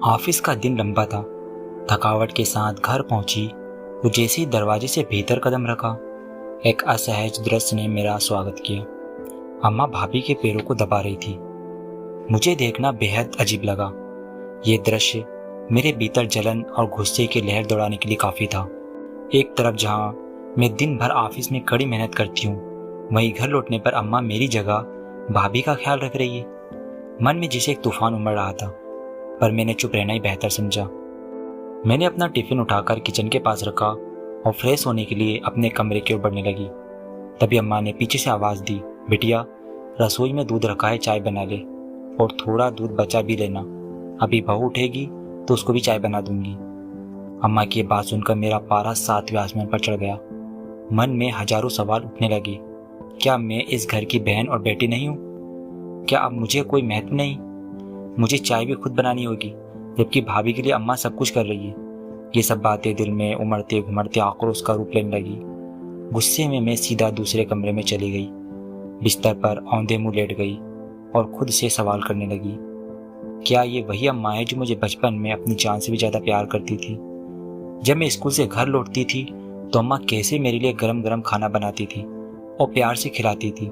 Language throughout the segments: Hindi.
ऑफिस का दिन लंबा था। थकावट के साथ घर पहुंची तो जैसे ही दरवाजे से भीतर कदम रखा, एक असहज दृश्य ने मेरा स्वागत किया। अम्मा भाभी के पैरों को दबा रही थी। मुझे देखना बेहद अजीब लगा। ये दृश्य मेरे भीतर जलन और गुस्से की लहर दौड़ाने के लिए काफ़ी था। एक तरफ जहाँ मैं दिन भर ऑफिस में कड़ी मेहनत करती हूँ, वहीं घर लौटने पर अम्मा मेरी जगह भाभी का ख्याल रख रही है। मन में जिसे एक तूफान उमड़ रहा था, पर मैंने चुप रहना ही बेहतर समझा। मैंने अपना टिफिन उठाकर किचन के पास रखा और फ्रेश होने के लिए अपने कमरे की ओर बढ़ने लगी। तभी अम्मा ने पीछे से आवाज़ दी, बिटिया रसोई में दूध रखा है, चाय बना ले और थोड़ा दूध बचा भी लेना। अभी बहू उठेगी तो उसको भी चाय बना दूंगी। अम्मा की बात सुनकर मेरा पारा 7वें आसमान पर चढ़ गया। मन में हजारों सवाल उठने लगे। क्या मैं इस घर की बहन और बेटी नहीं हूँ? क्या अब मुझे कोई महत्व नहीं? मुझे चाय भी खुद बनानी होगी, जबकि भाभी के लिए अम्मा सब कुछ कर रही है। ये सब बातें दिल में उमड़ते घुमड़ते आक्रोश का रूप लेने लगी। गुस्से में मैं सीधा दूसरे कमरे में चली गई, बिस्तर पर औंधे मुंह लेट गई और खुद से सवाल करने लगी, क्या ये वही अम्मा है जो मुझे बचपन में अपनी जान से भी ज़्यादा प्यार करती थी? जब मैं स्कूल से घर लौटती थी तो अम्मा कैसे मेरे लिए गरम गरम खाना बनाती थी और प्यार से खिलाती थी,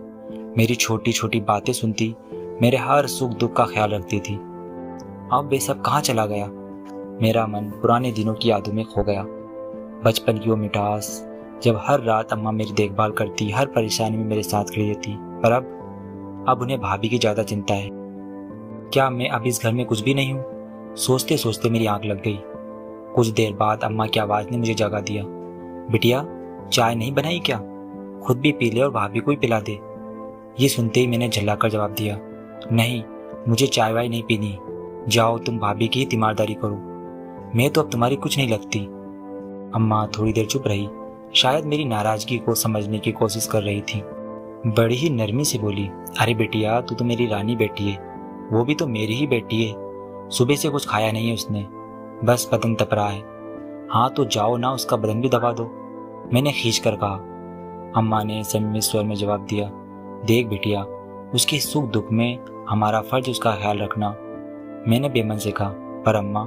मेरी छोटी छोटी बातें सुनती, मेरे हर सुख दुख का ख्याल रखती थी। अब वे सब कहाँ चला गया? मेरा मन पुराने दिनों की यादों में खो गया। बचपन की वो मिठास, जब हर रात अम्मा मेरी देखभाल करती, हर परेशानी में मेरे साथ खड़ी रहती। पर अब उन्हें भाभी की ज़्यादा चिंता है। क्या मैं अब इस घर में कुछ भी नहीं हूँ? सोचते सोचते मेरी आंख लग गई। कुछ देर बाद अम्मा की आवाज़ ने मुझे जगा दिया, बिटिया चाय नहीं बनाई क्या? खुद भी पी ले और भाभी को ही पिला दे। ये सुनते ही मैंने झल्लाकर जवाब दिया, नहीं, मुझे चाय वाय नहीं पीनी। जाओ तुम भाभी की ही तीमारदारी करो, मैं तो अब तुम्हारी कुछ नहीं लगती। अम्मा थोड़ी देर चुप रही, शायद मेरी नाराजगी को समझने की कोशिश कर रही थी। बड़ी ही नरमी से बोली, अरे बेटिया तू तो मेरी रानी बेटी है, वो भी तो मेरी ही बेटी है। सुबह से कुछ खाया नहीं है उसने, बस बदन तप रहा है। हाँ तो जाओ ना, उसका बदन भी दबा दो, मैंने खींच कर कहा। अम्मा ने संयमित स्वर में जवाब दिया, देख बिटिया, उसके सुख दुख में हमारा फर्ज उसका ख्याल रखना। मैंने बेमन से कहा, पर अम्मा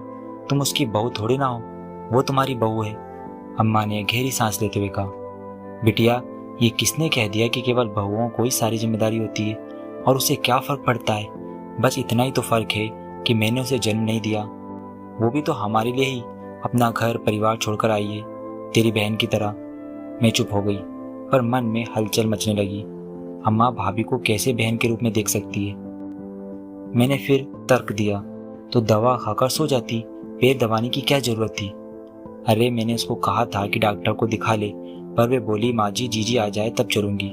तुम उसकी बहू थोड़ी ना हो, वो तुम्हारी बहू है। अम्मा ने गहरी सांस लेते हुए कहा, बिटिया ये किसने कह दिया कि केवल बहुओं को ही सारी जिम्मेदारी होती है और उसे क्या फ़र्क पड़ता है? बस इतना ही तो फ़र्क है कि मैंने उसे जन्म नहीं दिया, वो भी तो हमारे लिए ही अपना घर परिवार छोड़कर आई है, तेरी बहन की तरह। मैं चुप हो गई, पर मन में हलचल मचने लगी। अम्मा भाभी को कैसे बहन के रूप में देख सकती है? मैंने फिर तर्क दिया, तो दवा खाकर सो जाती, पैर दबाने की क्या जरूरत थी? अरे मैंने उसको कहा था कि डॉक्टर को दिखा ले, पर वे बोली माँ जी जीजी आ जाए तब चलूंगी।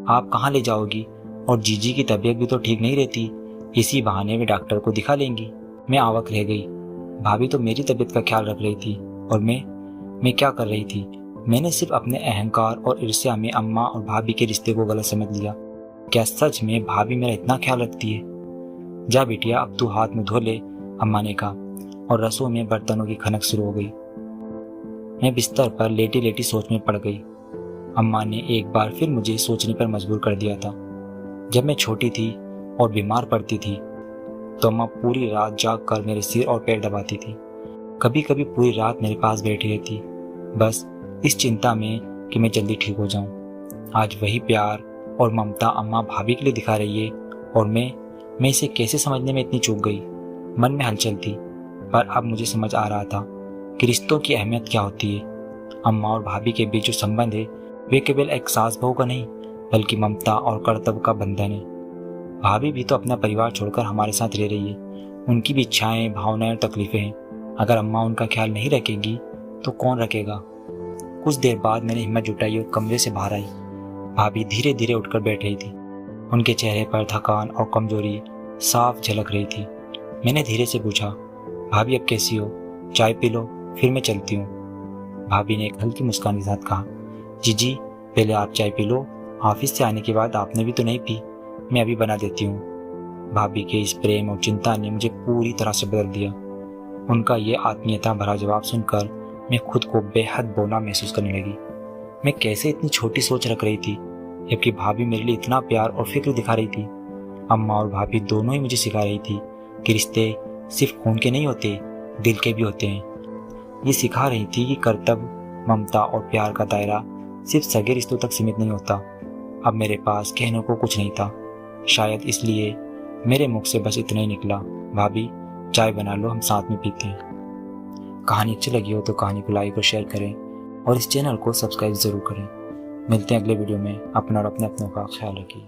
आप कहाँ ले जाओगी? और जीजी की तबीयत भी तो ठीक नहीं रहती, इसी बहाने वे डॉक्टर को दिखा लेंगी। मैं आवाक रह गई। भाभी तो मेरी तबीयत का ख्याल रख रही थी और मैं क्या कर रही थी? मैंने सिर्फ अपने अहंकार और ईर्ष्या में अम्मा और भाभी के रिश्ते को गलत समझ लिया। क्या सच में भाभी मेरा इतना ख्याल रखती है? जा बिटिया अब तू हाथ मुंह धो ले, अम्मा ने कहा, और रसोई में बर्तनों की खनक शुरू हो गई। मैं बिस्तर पर लेटी लेटी सोच में पड़ गई। अम्मा ने एक बार फिर मुझे सोचने पर मजबूर कर दिया था। जब मैं छोटी थी और बीमार पड़ती थी तो अम्मा पूरी रात जाग कर मेरे सिर और पैर दबाती थी। कभी कभी पूरी रात मेरे पास बैठी रहती, बस इस चिंता में कि मैं जल्दी ठीक हो जाऊं। आज वही प्यार और ममता अम्मा भाभी के लिए दिखा रही है और मैं इसे कैसे समझने में इतनी चूक गई। मन में हलचल थी, पर अब मुझे समझ आ रहा था कि रिश्तों की अहमियत क्या होती है। अम्मा और भाभी के बीच जो संबंध है वे केवल एक सास बहू का नहीं, बल्कि ममता और कर्तव्य का बंधन है। भाभी भी तो अपना परिवार छोड़कर हमारे साथ रह रही है, उनकी भी इच्छाएं, भावनाएं और तकलीफें हैं। अगर अम्मा उनका ख्याल नहीं रखेगी तो कौन रखेगा? कुछ देर बाद मैंने हिम्मत जुटाई और कमरे से बाहर आई। भाभी धीरे धीरे उठकर बैठ रही थी, उनके चेहरे पर थकान और कमजोरी साफ झलक रही थी। मैंने धीरे से पूछा, भाभी अब कैसी हो? चाय पी लो, फिर मैं चलती हूँ। भाभी ने एक हल्की मुस्कान के साथ कहा, जीजी पहले आप चाय पी लो, ऑफिस से आने के बाद आपने भी तो नहीं पी, मैं अभी बना देती हूँ। भाभी के इस प्रेम और चिंता ने मुझे पूरी तरह से बदल दिया। उनका ये आत्मीयता भरा जवाब सुनकर मैं खुद को बेहद बोला महसूस करने लगी। मैं कैसे इतनी छोटी सोच रख रही थी, जबकि भाभी मेरे लिए इतना प्यार और फिक्र दिखा रही थी। अम्मा और भाभी दोनों ही मुझे सिखा रही थी कि रिश्ते सिर्फ खून के नहीं होते, दिल के भी होते हैं। ये सिखा रही थी कि कर्तव्य, ममता और प्यार का दायरा सिर्फ सगे रिश्तों तक सीमित नहीं होता। अब मेरे पास कहने को कुछ नहीं था, शायद इसलिए मेरे मुख से बस इतना ही निकला, भाभी चाय बना लो, हम साथ में पीते हैं। कहानी अच्छी लगी हो तो कहानी को लाइक और शेयर करें और इस चैनल को सब्सक्राइब ज़रूर करें। मिलते हैं अगले वीडियो में। अपना और अपने अपनों का ख्याल रखिए।